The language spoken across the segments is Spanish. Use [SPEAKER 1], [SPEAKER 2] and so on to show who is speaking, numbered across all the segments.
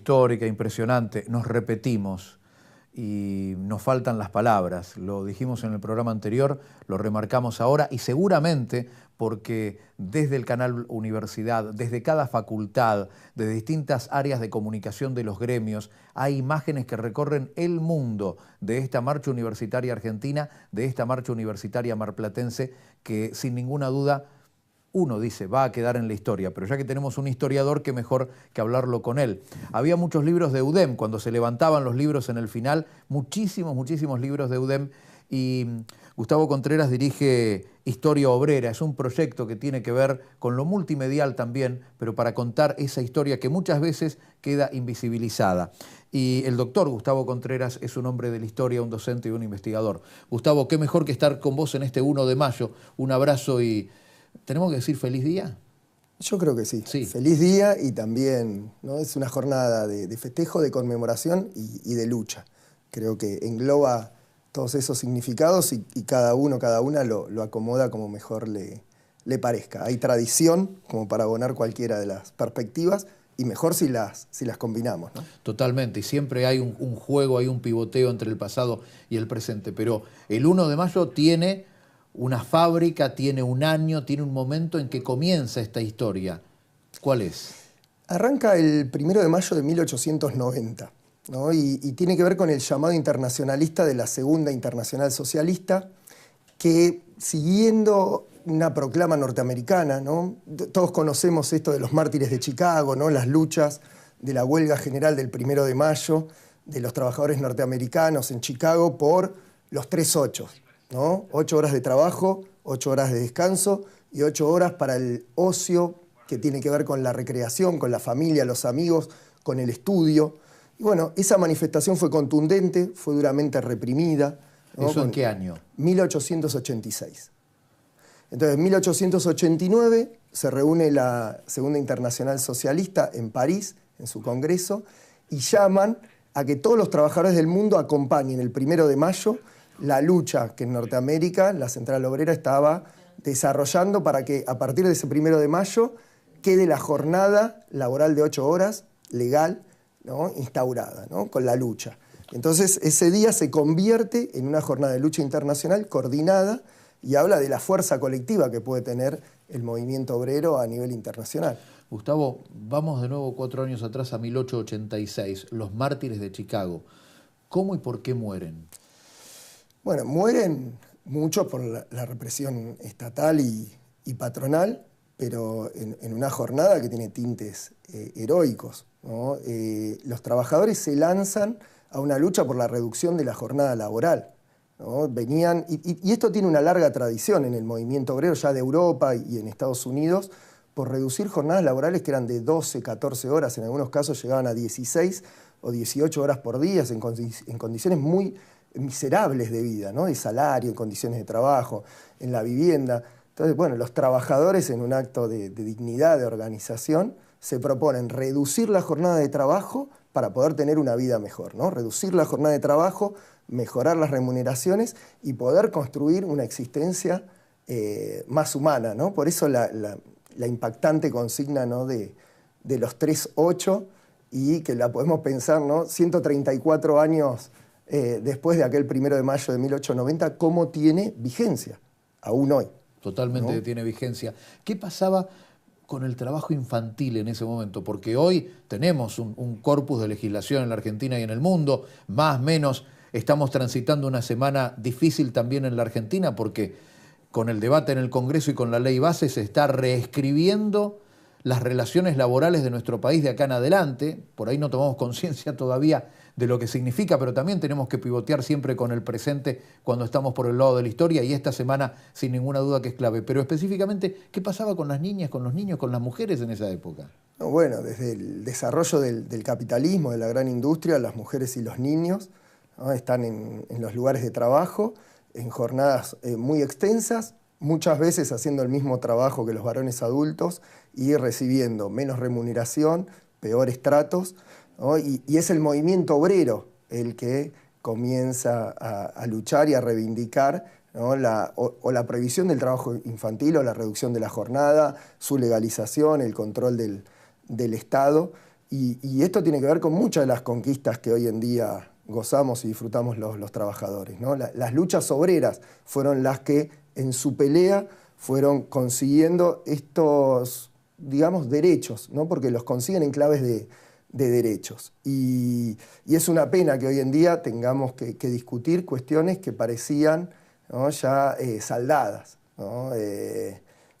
[SPEAKER 1] histórica, impresionante. Nos repetimos y nos faltan las palabras. Lo dijimos en el programa anterior, lo remarcamos ahora y seguramente porque desde el canal Universidad, desde cada facultad, de distintas áreas de comunicación de los gremios, hay imágenes que recorren el mundo de esta marcha universitaria argentina, de esta marcha universitaria marplatense, que sin ninguna duda uno dice, va a quedar en la historia, pero ya que tenemos un historiador, qué mejor que hablarlo con él. Había muchos libros de UDEM, cuando se levantaban los libros en el final, muchísimos libros de UDEM, y Gustavo Contreras dirige Historia Obrera. Es un proyecto que tiene que ver con lo multimedial también, pero para contar esa historia que muchas veces queda invisibilizada. Y el doctor Gustavo Contreras es un hombre de la historia, un docente y un investigador. Gustavo, qué mejor que estar con vos en este 1 de mayo. Un abrazo y... ¿tenemos que decir feliz día?
[SPEAKER 2] Yo creo que sí.
[SPEAKER 1] Sí.
[SPEAKER 2] Feliz día y también, ¿no? Es una jornada de festejo, de conmemoración y de lucha. Creo que engloba todos esos significados y cada uno, cada una lo acomoda como mejor le parezca. Hay tradición como para abonar cualquiera de las perspectivas y mejor si las combinamos, ¿no?
[SPEAKER 1] Totalmente, y siempre hay un juego, hay un pivoteo entre el pasado y el presente, pero el 1 de mayo tiene una fábrica, tiene un año, tiene un momento en que comienza esta historia. ¿Cuál es?
[SPEAKER 2] Arranca el 1 de mayo de 1890, ¿no? Y tiene que ver con el llamado internacionalista de la Segunda Internacional Socialista, que siguiendo una proclama norteamericana, ¿no? Todos conocemos esto de los mártires de Chicago, ¿no? Las luchas de la huelga general del 1 de mayo de los trabajadores norteamericanos en Chicago por los 3 ochos, ¿no? 8 horas de trabajo, 8 horas de descanso y 8 horas para el ocio, que tiene que ver con la recreación, con la familia, los amigos, con el estudio. Y bueno, esa manifestación fue contundente, fue duramente reprimida, ¿no?
[SPEAKER 1] ¿Eso en qué año?
[SPEAKER 2] 1886. Entonces, en 1889 se reúne la Segunda Internacional Socialista en París, en su congreso, y llaman a que todos los trabajadores del mundo acompañen el 1 de mayo la lucha que en Norteamérica la Central Obrera estaba desarrollando para que a partir de ese 1 de mayo quede la jornada laboral de 8 horas, legal, ¿no? Instaurada, ¿no? Con la lucha. Entonces ese día se convierte en una jornada de lucha internacional coordinada y habla de la fuerza colectiva que puede tener el movimiento obrero a nivel internacional.
[SPEAKER 1] Gustavo, vamos de nuevo 4 años atrás a 1886, los mártires de Chicago. ¿Cómo y por qué mueren?
[SPEAKER 2] Bueno, mueren muchos por la represión estatal y patronal, pero en una jornada que tiene tintes heroicos, ¿no? Los trabajadores se lanzan a una lucha por la reducción de la jornada laboral, ¿no? Venían, y esto tiene una larga tradición en el movimiento obrero ya de Europa y en Estados Unidos, por reducir jornadas laborales que eran de 12, 14 horas, en algunos casos llegaban a 16 o 18 horas por día, en condiciones muy miserables de vida, ¿no? De salario, en condiciones de trabajo, en la vivienda. Entonces, bueno, los trabajadores en un acto de dignidad, de organización, se proponen reducir la jornada de trabajo para poder tener una vida mejor, ¿no? Reducir la jornada de trabajo, mejorar las remuneraciones y poder construir una existencia más humana, ¿no? Por eso la impactante consigna, ¿no? de los 3-8 y que la podemos pensar, ¿no? 134 años después de aquel 1 de mayo de 1890, ¿cómo tiene vigencia aún hoy?
[SPEAKER 1] Totalmente, ¿no? Tiene vigencia. ¿Qué pasaba con el trabajo infantil en ese momento? Porque hoy tenemos un corpus de legislación en la Argentina y en el mundo, más o menos estamos transitando una semana difícil también en la Argentina porque con el debate en el Congreso y con la ley base se está reescribiendo las relaciones laborales de nuestro país de acá en adelante. Por ahí no tomamos conciencia todavía de lo que significa, pero también tenemos que pivotear siempre con el presente cuando estamos por el lado de la historia, y esta semana sin ninguna duda que es clave. Pero específicamente, ¿qué pasaba con las niñas, con los niños, con las mujeres en esa época?
[SPEAKER 2] Bueno, desde el desarrollo del capitalismo, de la gran industria, las mujeres y los niños, ¿no? Están en los lugares de trabajo, en jornadas muy extensas, muchas veces haciendo el mismo trabajo que los varones adultos y recibiendo menos remuneración, peores tratos, ¿no? Y es el movimiento obrero el que comienza a luchar y a reivindicar, ¿no? la prohibición del trabajo infantil o la reducción de la jornada, su legalización, el control del Estado. Y esto tiene que ver con muchas de las conquistas que hoy en día gozamos y disfrutamos los trabajadores, ¿no? Las luchas obreras fueron las que en su pelea fueron consiguiendo estos, digamos, derechos, ¿no? Porque los consiguen en claves de derechos. Y es una pena que hoy en día tengamos que discutir cuestiones que parecían, ¿no?, ya saldadas, ¿no?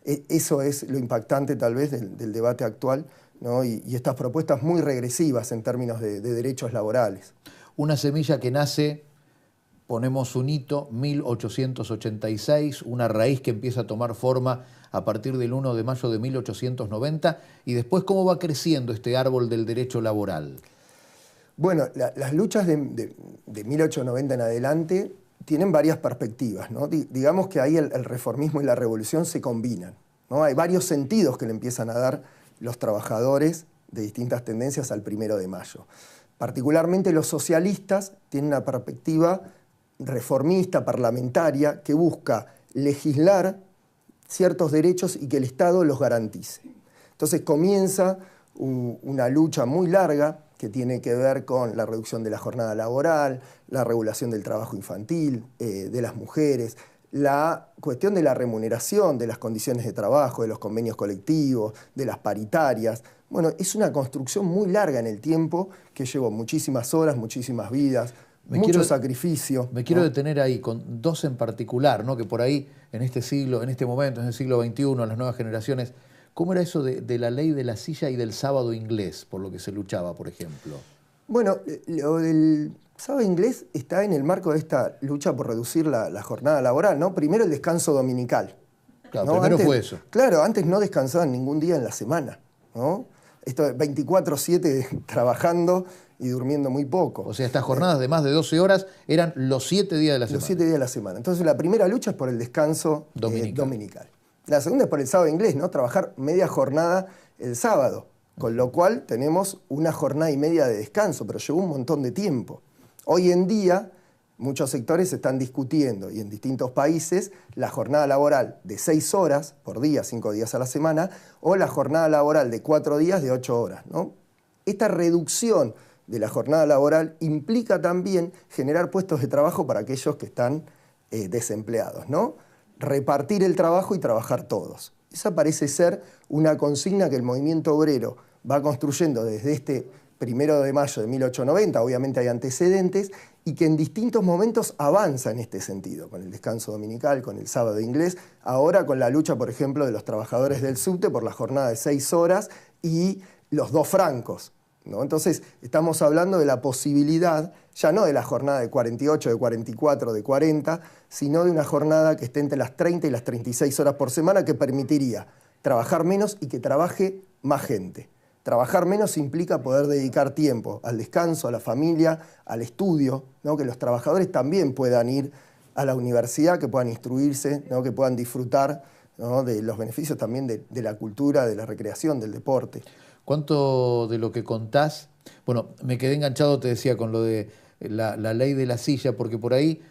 [SPEAKER 2] Eso es lo impactante tal vez del debate actual, ¿no? Y estas propuestas muy regresivas en términos de derechos laborales.
[SPEAKER 1] Una semilla que nace, ponemos un hito, 1886, una raíz que empieza a tomar forma a partir del 1 de mayo de 1890, y después cómo va creciendo este árbol del derecho laboral.
[SPEAKER 2] Bueno, las luchas de 1890 en adelante tienen varias perspectivas, ¿no? Digamos que ahí el reformismo y la revolución se combinan, ¿no? Hay varios sentidos que le empiezan a dar los trabajadores de distintas tendencias al 1 de mayo. Particularmente los socialistas tienen una perspectiva reformista, parlamentaria, que busca legislar ciertos derechos y que el Estado los garantice. Entonces comienza una lucha muy larga que tiene que ver con la reducción de la jornada laboral, la regulación del trabajo infantil, de las mujeres, la cuestión de la remuneración, de las condiciones de trabajo, de los convenios colectivos, de las paritarias. Bueno, es una construcción muy larga en el tiempo que llevó muchísimas horas, muchísimas vidas, mucho sacrificio.
[SPEAKER 1] Me quiero
[SPEAKER 2] ¿no?
[SPEAKER 1] detener ahí con dos en particular, ¿no? Que por ahí en este siglo, en este momento, en el siglo XXI, en las nuevas generaciones, ¿cómo era eso de la ley de la silla y del sábado inglés, por lo que se luchaba, por ejemplo?
[SPEAKER 2] Bueno, lo del sábado inglés está en el marco de esta lucha por reducir la jornada laboral, ¿no? Primero el descanso dominical.
[SPEAKER 1] Claro,
[SPEAKER 2] ¿no?
[SPEAKER 1] primero
[SPEAKER 2] Antes,
[SPEAKER 1] fue eso.
[SPEAKER 2] Claro, antes no descansaban ningún día en la semana, ¿no? Esto de 24/7 trabajando y durmiendo muy poco.
[SPEAKER 1] O sea, estas jornadas de más de 12 horas eran los 7 días de la semana.
[SPEAKER 2] Los 7 días de la semana. Entonces la primera lucha es por el descanso dominical. La segunda es por el sábado inglés, ¿no? Trabajar media jornada el sábado, con lo cual tenemos una jornada y media de descanso, pero llevó un montón de tiempo. Hoy en día muchos sectores están discutiendo, y en distintos países, la jornada laboral de 6 horas por día, 5 días a la semana, o la jornada laboral de 4 días de 8 horas, ¿no? Esta reducción de la jornada laboral implica también generar puestos de trabajo para aquellos que están desempleados, ¿no? Repartir el trabajo y trabajar todos. Esa parece ser una consigna que el movimiento obrero va construyendo desde este 1 de mayo de 1890, obviamente hay antecedentes, y que en distintos momentos avanza en este sentido, con el descanso dominical, con el sábado inglés, ahora con la lucha, por ejemplo, de los trabajadores del subte por la jornada de 6 horas y los 2 francos, ¿no? Entonces, estamos hablando de la posibilidad, ya no de la jornada de 48, de 44, de 40, sino de una jornada que esté entre las 30 y las 36 horas por semana, que permitiría trabajar menos y que trabaje más gente. Trabajar menos implica poder dedicar tiempo al descanso, a la familia, al estudio, ¿no? Que los trabajadores también puedan ir a la universidad, que puedan instruirse, ¿no? Que puedan disfrutar, ¿no? De los beneficios también de la cultura, de la recreación, del deporte.
[SPEAKER 1] ¿Cuánto de lo que contás? Bueno, me quedé enganchado, te decía, con lo de la ley de la silla, porque por ahí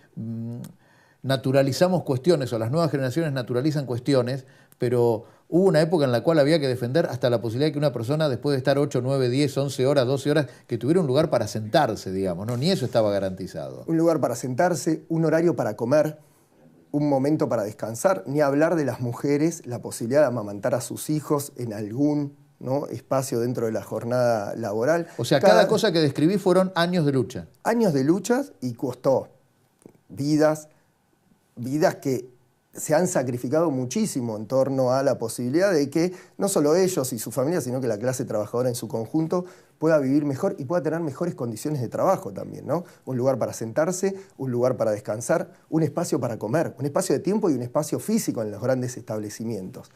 [SPEAKER 1] naturalizamos cuestiones, o las nuevas generaciones naturalizan cuestiones, pero hubo una época en la cual había que defender hasta la posibilidad de que una persona, después de estar 8, 9, 10, 11 horas, 12 horas, que tuviera un lugar para sentarse, digamos, ¿no? Ni eso estaba garantizado.
[SPEAKER 2] Un lugar para sentarse, un horario para comer, un momento para descansar, ni hablar de las mujeres, la posibilidad de amamantar a sus hijos en algún, ¿no? espacio dentro de la jornada laboral.
[SPEAKER 1] O sea, cada cosa que describí fueron años de lucha.
[SPEAKER 2] Años de luchas y costó vidas que se han sacrificado muchísimo en torno a la posibilidad de que no solo ellos y su familia, sino que la clase trabajadora en su conjunto pueda vivir mejor y pueda tener mejores condiciones de trabajo también, ¿no? Un lugar para sentarse, un lugar para descansar, un espacio para comer, un espacio de tiempo y un espacio físico en los grandes establecimientos.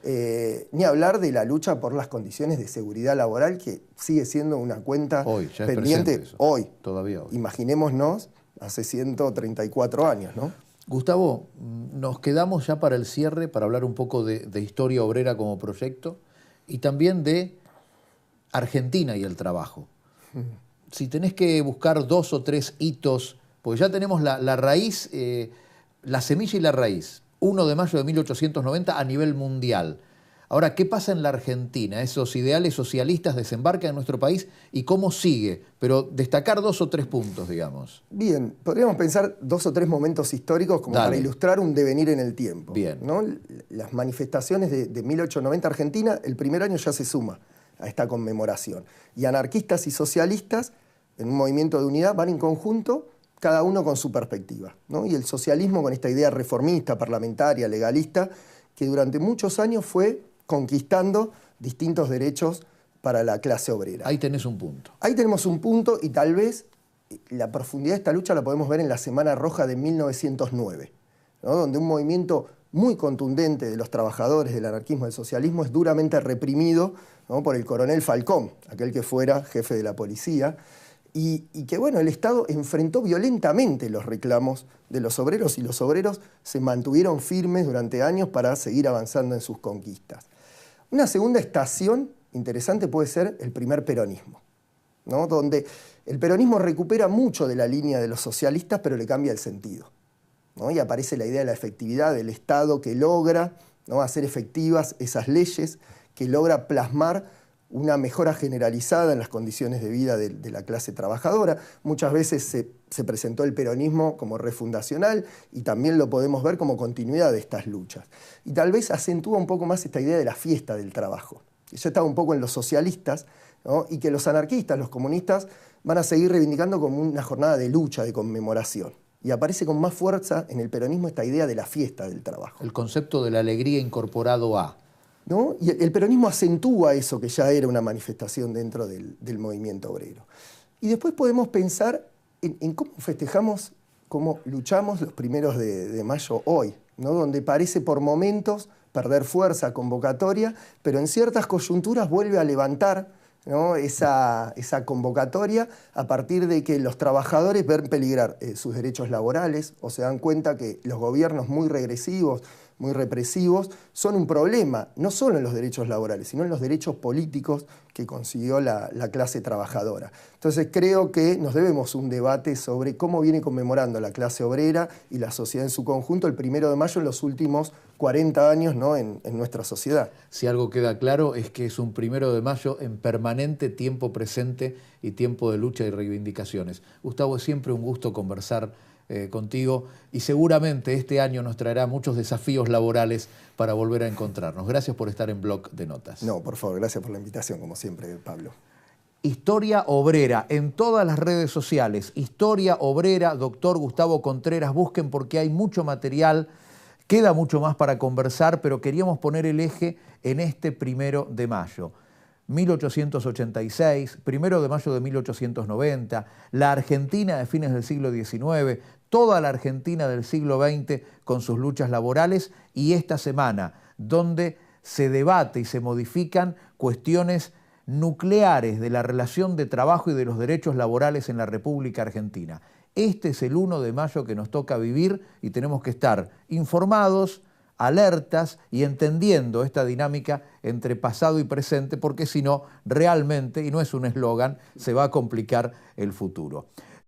[SPEAKER 2] Ni hablar de la lucha por las condiciones de seguridad laboral, que sigue siendo una cuenta
[SPEAKER 1] hoy, ya es
[SPEAKER 2] pendiente
[SPEAKER 1] hoy. Todavía hoy.
[SPEAKER 2] Imaginémonos hace 134 años, ¿no?
[SPEAKER 1] Gustavo, nos quedamos ya para el cierre para hablar un poco de historia obrera como proyecto y también de Argentina y el trabajo. Si tenés que buscar 2 o 3 hitos, pues ya tenemos la raíz, la semilla y la raíz, 1 de mayo de 1890 a nivel mundial. Ahora, ¿qué pasa en la Argentina? ¿Esos ideales socialistas desembarcan en nuestro país y cómo sigue? Pero destacar 2 o 3 puntos, digamos.
[SPEAKER 2] Bien, podríamos pensar 2 o 3 momentos históricos como para ilustrar un devenir en el tiempo.
[SPEAKER 1] Bien.
[SPEAKER 2] ¿No? Las manifestaciones de 1890 Argentina, el primer año ya se suma a esta conmemoración. Y anarquistas y socialistas, en un movimiento de unidad, van en conjunto, cada uno con su perspectiva, ¿no? Y el socialismo con esta idea reformista, parlamentaria, legalista, que durante muchos años fue conquistando distintos derechos para la clase obrera.
[SPEAKER 1] Ahí tenés un punto.
[SPEAKER 2] Ahí tenemos un punto y tal vez la profundidad de esta lucha la podemos ver en la Semana Roja de 1909, ¿no? Donde un movimiento muy contundente de los trabajadores del anarquismo y del socialismo es duramente reprimido, ¿no? Por el coronel Falcón, aquel que fuera jefe de la policía, y que bueno, el Estado enfrentó violentamente los reclamos de los obreros y los obreros se mantuvieron firmes durante años para seguir avanzando en sus conquistas. Una segunda estación interesante puede ser el primer peronismo, ¿no? Donde el peronismo recupera mucho de la línea de los socialistas, pero le cambia el sentido, ¿no? Y aparece la idea de la efectividad del Estado que logra, ¿no? Hacer efectivas esas leyes, que logra plasmar una mejora generalizada en las condiciones de vida de la clase trabajadora. Muchas veces se presentó el peronismo como refundacional y también lo podemos ver como continuidad de estas luchas. Y tal vez acentúa un poco más esta idea de la fiesta del trabajo. Eso estaba un poco en los socialistas, ¿no? Y que los anarquistas, los comunistas, van a seguir reivindicando como una jornada de lucha, de conmemoración. Y aparece con más fuerza en el peronismo esta idea de la fiesta del trabajo.
[SPEAKER 1] El concepto de la alegría incorporado a...
[SPEAKER 2] ¿No? Y el peronismo acentúa eso que ya era una manifestación dentro del movimiento obrero. Y después podemos pensar en cómo festejamos, cómo luchamos los 1 de mayo hoy, ¿no? Donde parece por momentos perder fuerza convocatoria, pero en ciertas coyunturas vuelve a levantar, ¿no? esa convocatoria a partir de que los trabajadores ven peligrar sus derechos laborales o se dan cuenta que los gobiernos muy regresivos, muy represivos, son un problema, no solo en los derechos laborales, sino en los derechos políticos que consiguió la clase trabajadora. Entonces creo que nos debemos un debate sobre cómo viene conmemorando la clase obrera y la sociedad en su conjunto el 1 de mayo en los últimos 40 años, ¿no? en nuestra sociedad.
[SPEAKER 1] Si algo queda claro es que es un 1 de mayo en permanente tiempo presente y tiempo de lucha y reivindicaciones. Gustavo, es siempre un gusto conversar contigo y seguramente este año nos traerá muchos desafíos laborales para volver a encontrarnos. Gracias por estar en Bloc de Notas.
[SPEAKER 2] No, por favor, gracias por la invitación, como siempre, Pablo.
[SPEAKER 1] Historia Obrera, en todas las redes sociales. Historia Obrera, doctor Gustavo Contreras, busquen porque hay mucho material, queda mucho más para conversar, pero queríamos poner el eje en este 1 de mayo. 1886, 1 de mayo de 1890, la Argentina de fines del siglo XIX, toda la Argentina del siglo XX con sus luchas laborales y esta semana donde se debate y se modifican cuestiones nucleares de la relación de trabajo y de los derechos laborales en la República Argentina. Este es el 1 de mayo que nos toca vivir y tenemos que estar informados, alertas y entendiendo esta dinámica entre pasado y presente, porque si no, realmente, y no es un eslogan, se va a complicar el futuro.